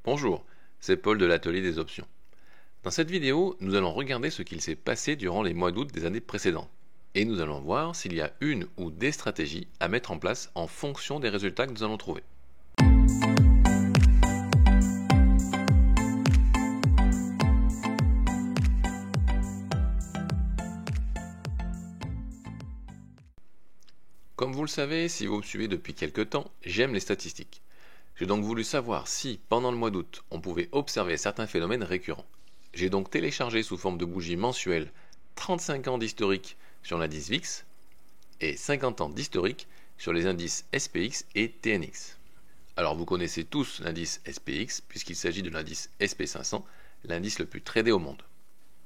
Bonjour, c'est Paul de l'atelier des options. Dans cette vidéo, nous allons regarder ce qu'il s'est passé durant les mois d'août des années précédentes. Et nous allons voir s'il y a une ou des stratégies à mettre en place en fonction des résultats que nous allons trouver. Comme vous le savez, si vous me suivez depuis quelque temps, j'aime les statistiques. J'ai donc voulu savoir si, pendant le mois d'août, on pouvait observer certains phénomènes récurrents. J'ai donc téléchargé sous forme de bougie mensuelle 35 ans d'historique sur l'indice VIX et 50 ans d'historique sur les indices SPX et TNX. Alors vous connaissez tous l'indice SPX puisqu'il s'agit de l'indice SP500, l'indice le plus tradé au monde.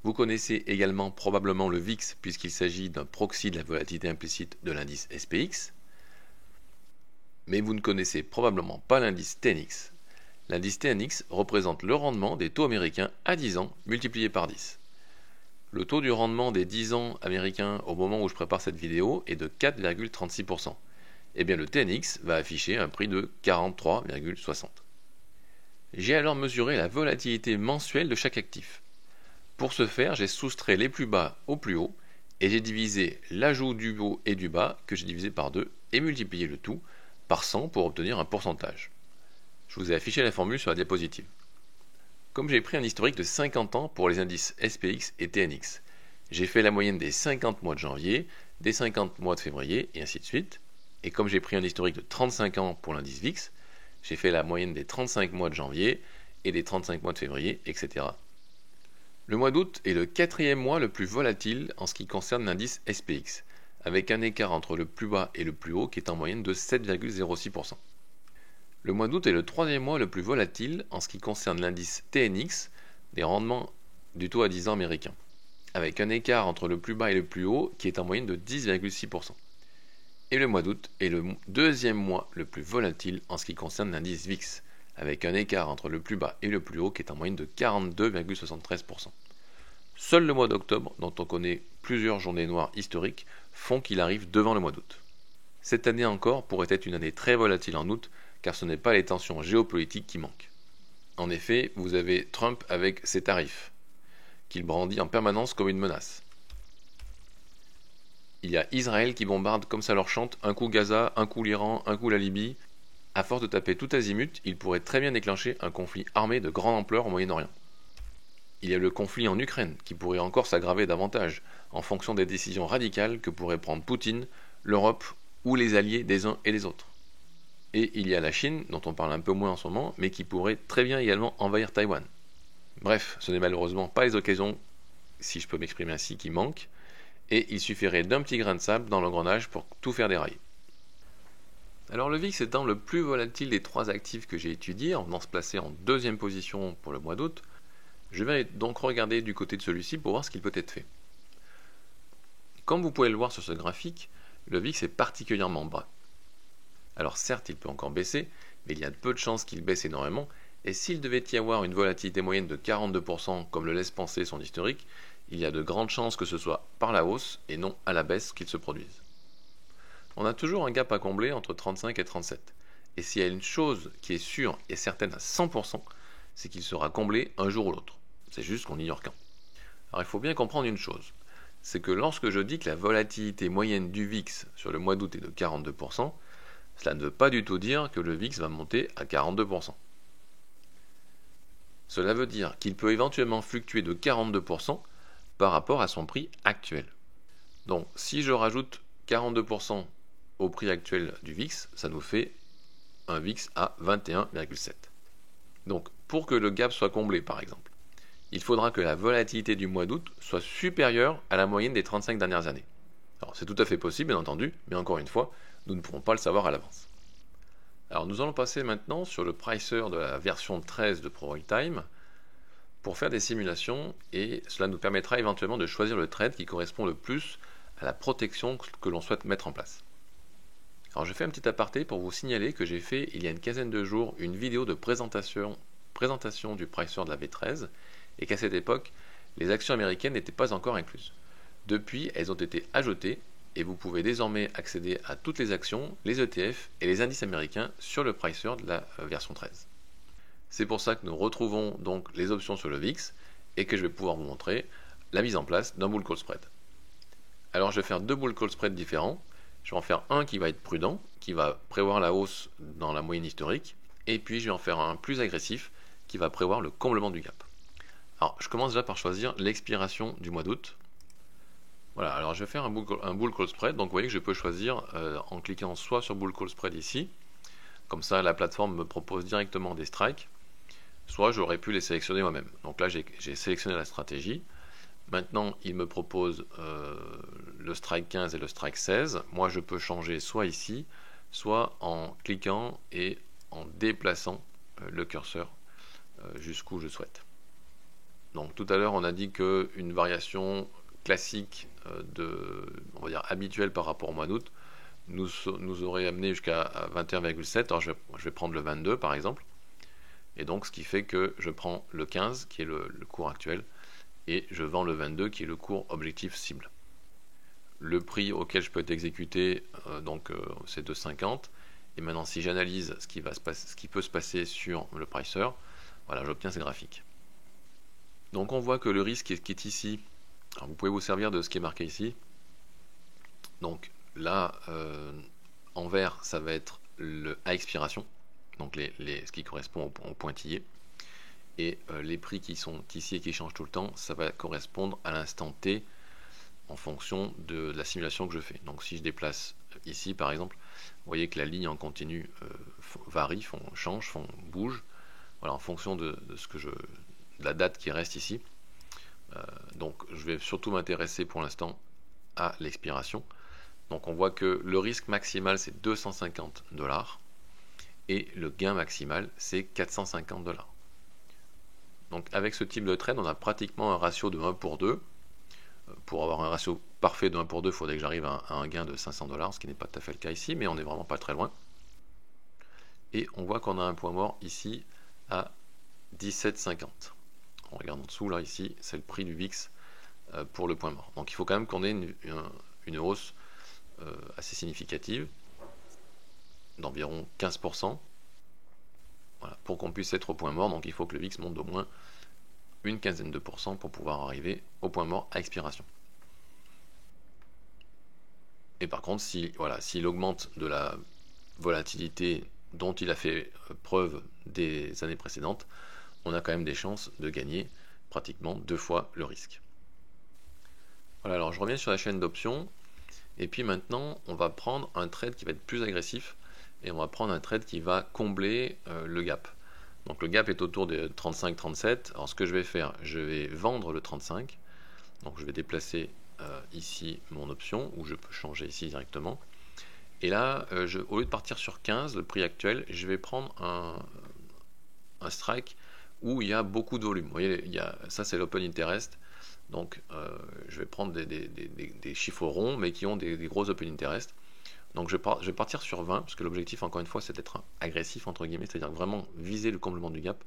Vous connaissez également probablement le VIX puisqu'il s'agit d'un proxy de la volatilité implicite de l'indice SPX. Mais vous ne connaissez probablement pas l'indice TNX. L'indice TNX représente le rendement des taux américains à 10 ans multiplié par 10. Le taux du rendement des 10 ans américains au moment où je prépare cette vidéo est de 4,36%. Et bien le TNX va afficher un prix de 43,60. J'ai alors mesuré la volatilité mensuelle de chaque actif. Pour ce faire, j'ai soustrait les plus bas au plus haut et j'ai divisé l'ajout du haut et du bas que j'ai divisé par 2 et multiplié le tout par 100 pour obtenir un pourcentage. Je vous ai affiché la formule sur la diapositive. Comme j'ai pris un historique de 50 ans pour les indices SPX et TNX, j'ai fait la moyenne des 50 mois de janvier, des 50 mois de février et ainsi de suite. Et comme j'ai pris un historique de 35 ans pour l'indice VIX, j'ai fait la moyenne des 35 mois de janvier et des 35 mois de février, etc. Le mois d'août est le quatrième mois le plus volatile en ce qui concerne l'indice SPX, avec un écart entre le plus bas et le plus haut qui est en moyenne de 7,06%. Le mois d'août est le troisième mois le plus volatile en ce qui concerne l'indice TNX des rendements du taux à 10 ans américain, avec un écart entre le plus bas et le plus haut qui est en moyenne de 10,6%. Et le mois d'août est le deuxième mois le plus volatile en ce qui concerne l'indice VIX, avec un écart entre le plus bas et le plus haut qui est en moyenne de 42,73%. Seul le mois d'octobre, dont on connaît plusieurs journées noires historiques, font qu'il arrive devant le mois d'août. Cette année encore pourrait être une année très volatile en août, car ce n'est pas les tensions géopolitiques qui manquent. En effet, vous avez Trump avec ses tarifs, qu'il brandit en permanence comme une menace. Il y a Israël qui bombarde comme ça leur chante, un coup Gaza, un coup l'Iran, un coup la Libye. À force de taper tout azimut, il pourrait très bien déclencher un conflit armé de grande ampleur au Moyen-Orient. Il y a le conflit en Ukraine, qui pourrait encore s'aggraver davantage, en fonction des décisions radicales que pourraient prendre Poutine, l'Europe ou les alliés des uns et des autres. Et il y a la Chine, dont on parle un peu moins en ce moment, mais qui pourrait très bien également envahir Taïwan. Bref, ce n'est malheureusement pas les occasions, si je peux m'exprimer ainsi, qui manquent, et il suffirait d'un petit grain de sable dans l'engrenage pour tout faire dérailler. Alors le VIX étant le plus volatile des trois actifs que j'ai étudiés, en venant se placer en deuxième position pour le mois d'août, je vais donc regarder du côté de celui-ci pour voir ce qu'il peut être fait. Comme vous pouvez le voir sur ce graphique, le VIX est particulièrement bas. Alors certes, il peut encore baisser, mais il y a peu de chances qu'il baisse énormément, et s'il devait y avoir une volatilité moyenne de 42% comme le laisse penser son historique, il y a de grandes chances que ce soit par la hausse et non à la baisse qu'il se produise. On a toujours un gap à combler entre 35 et 37, et s'il y a une chose qui est sûre et certaine à 100%, c'est qu'il sera comblé un jour ou l'autre. C'est juste qu'on n'ignore qu'un. Alors il faut bien comprendre une chose, c'est que lorsque je dis que la volatilité moyenne du VIX sur le mois d'août est de 42%, cela ne veut pas du tout dire que le VIX va monter à 42%. Cela veut dire qu'il peut éventuellement fluctuer de 42% par rapport à son prix actuel. Donc si je rajoute 42% au prix actuel du VIX, ça nous fait un VIX à 21,7. Donc pour que le gap soit comblé par exemple, il faudra que la volatilité du mois d'août soit supérieure à la moyenne des 35 dernières années. Alors c'est tout à fait possible bien entendu, mais encore une fois, nous ne pourrons pas le savoir à l'avance. Alors nous allons passer maintenant sur le pricer de la version 13 de ProRealTime pour faire des simulations et cela nous permettra éventuellement de choisir le trade qui correspond le plus à la protection que l'on souhaite mettre en place. Alors je fais un petit aparté pour vous signaler que j'ai fait il y a une quinzaine de jours une vidéo de présentation du pricer de la V13 et qu'à cette époque, les actions américaines n'étaient pas encore incluses. Depuis, elles ont été ajoutées et vous pouvez désormais accéder à toutes les actions, les ETF et les indices américains sur le pricer de la version 13. C'est pour ça que nous retrouvons donc les options sur le VIX et que je vais pouvoir vous montrer la mise en place d'un bull call spread. Alors je vais faire deux bull call spread différents. Je vais en faire un qui va être prudent, qui va prévoir la hausse dans la moyenne historique, et puis je vais en faire un plus agressif qui va prévoir le comblement du gap. Alors je commence déjà par choisir l'expiration du mois d'août. Voilà, alors je vais faire un bull call spread, donc vous voyez que je peux choisir en cliquant soit sur bull call spread ici, comme ça la plateforme me propose directement des strikes, soit j'aurais pu les sélectionner moi-même. Donc là j'ai sélectionné la stratégie. Maintenant, il me propose le strike 15 et le strike 16. Moi, je peux changer soit ici, soit en cliquant et en déplaçant le curseur jusqu'où je souhaite. Donc tout à l'heure, on a dit qu'une variation classique on va dire habituelle par rapport au mois d'août nous aurait amené jusqu'à 21,7. Alors je vais prendre le 22 par exemple. Et donc ce qui fait que je prends le 15 qui est le cours actuel et je vends le 22 qui est le cours objectif cible. Le prix auquel je peux être exécuté c'est 2,50. Et maintenant si j'analyse ce qui peut se passer sur le pricer, voilà, j'obtiens ces graphiques. Donc on voit que le risque qui est ici, alors vous pouvez vous servir de ce qui est marqué ici. Donc là en vert ça va être à expiration, donc ce qui correspond au pointillé. Et les prix qui sont ici et qui changent tout le temps, ça va correspondre à l'instant T en fonction de la simulation que je fais. Donc si je déplace ici par exemple, vous voyez que la ligne en continu varie, change, bouge, voilà, en fonction de la date qui reste ici. Donc je vais surtout m'intéresser pour l'instant à l'expiration. Donc on voit que le risque maximal c'est 250 $ et le gain maximal c'est 450 $. Donc avec ce type de trade, on a pratiquement un ratio de 1 pour 2. Pour avoir un ratio parfait de 1 pour 2, il faudrait que j'arrive à un gain de 500 $, ce qui n'est pas tout à fait le cas ici, mais on n'est vraiment pas très loin. Et on voit qu'on a un point mort ici à 17,50. On regarde en dessous, là, ici, c'est le prix du VIX pour le point mort. Donc il faut quand même qu'on ait une hausse assez significative, d'environ 15%. Voilà, pour qu'on puisse être au point mort, donc il faut que le VIX monte d'au moins une quinzaine de pourcents pour pouvoir arriver au point mort à expiration. Et par contre, s'il augmente de la volatilité dont il a fait preuve des années précédentes, on a quand même des chances de gagner pratiquement 2 fois le risque. Voilà, alors je reviens sur la chaîne d'options, et puis maintenant on va prendre un trade qui va être plus agressif, et on va prendre un trade qui va combler le gap. Donc le gap est autour de 35-37. Alors ce que je vais faire, je vais vendre le 35. Donc je vais déplacer ici mon option, ou je peux changer ici directement. Et là, au lieu de partir sur 15, le prix actuel, je vais prendre un strike où il y a beaucoup de volume. Vous voyez, ça c'est l'open interest. Donc je vais prendre des chiffres ronds, mais qui ont des gros open interest. Donc je vais partir sur 20, parce que l'objectif, encore une fois, c'est d'être agressif, entre guillemets, c'est-à-dire vraiment viser le comblement du gap.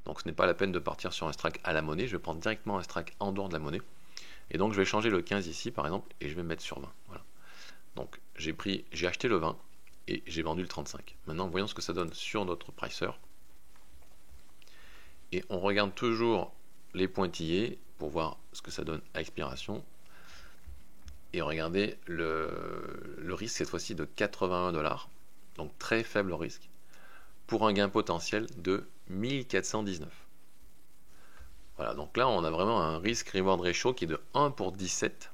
Donc ce n'est pas la peine de partir sur un strike à la monnaie, je vais prendre directement un strike en dehors de la monnaie. Et donc je vais changer le 15 ici, par exemple, et je vais mettre sur 20. Voilà. Donc j'ai acheté le 20, et j'ai vendu le 35. Maintenant, voyons ce que ça donne sur notre pricer. Et on regarde toujours les pointillés pour voir ce que ça donne à expiration. Et regardez le risque cette fois-ci de 81 $, donc très faible risque, pour un gain potentiel de 1419. Voilà, donc là on a vraiment un risque-reward ratio qui est de 1 pour 17.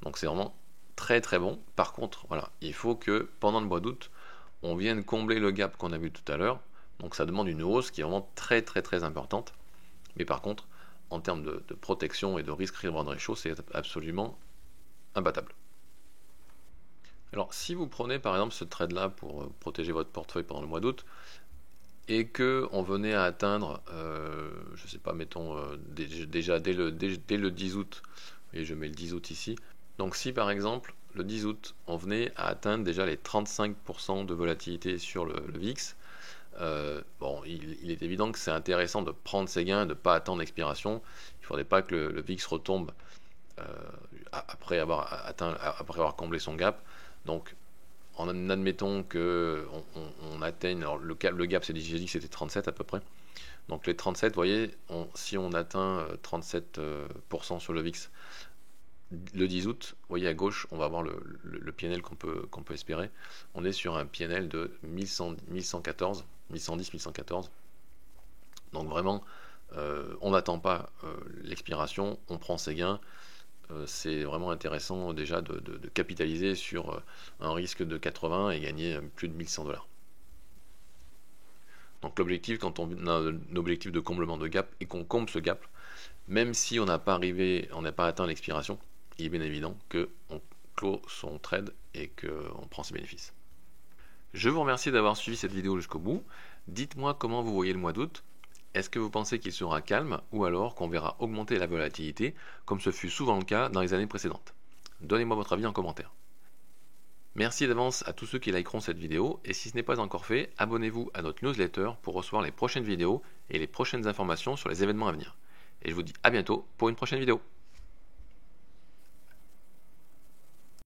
Donc c'est vraiment très très bon. Par contre, voilà, il faut que pendant le mois d'août, on vienne combler le gap qu'on a vu tout à l'heure. Donc ça demande une hausse qui est vraiment très très très importante. Mais par contre, en termes de protection et de risque-reward ratio, c'est absolument imbattable. Alors si vous prenez par exemple ce trade là pour protéger votre portefeuille pendant le mois d'août et que on venait à atteindre je sais pas, mettons déjà dès le 10 août, et je mets le 10 août ici, donc si par exemple le 10 août on venait à atteindre déjà les 35% de volatilité sur le VIX, bon, il est évident que c'est intéressant de prendre ses gains, de ne pas attendre l'expiration. Il ne faudrait pas que le VIX retombe après avoir comblé son gap. Donc en admettant que on atteigne, alors le gap, j'ai dit que c'était 37 à peu près. Donc les 37, vous voyez, si on atteint 37% sur le VIX le 10 août, vous voyez à gauche, on va avoir le PNL qu'on peut espérer. On est sur un PNL de 1114, 1110, 1114. Donc vraiment, on n'attend pas l'expiration, on prend ses gains. C'est vraiment intéressant déjà de capitaliser sur un risque de 80 et gagner plus de 1100$. Donc l'objectif, quand on a un objectif de comblement de gap et qu'on comble ce gap, même si on n'a pas atteint l'expiration, il est bien évident qu'on clôt son trade et qu'on prend ses bénéfices. Je vous remercie d'avoir suivi cette vidéo jusqu'au bout. Dites-moi comment vous voyez le mois d'août. Est-ce que vous pensez qu'il sera calme ou alors qu'on verra augmenter la volatilité comme ce fut souvent le cas dans les années précédentes? Donnez-moi votre avis en commentaire. Merci d'avance à tous ceux qui likeront cette vidéo et si ce n'est pas encore fait, abonnez-vous à notre newsletter pour recevoir les prochaines vidéos et les prochaines informations sur les événements à venir. Et je vous dis à bientôt pour une prochaine vidéo.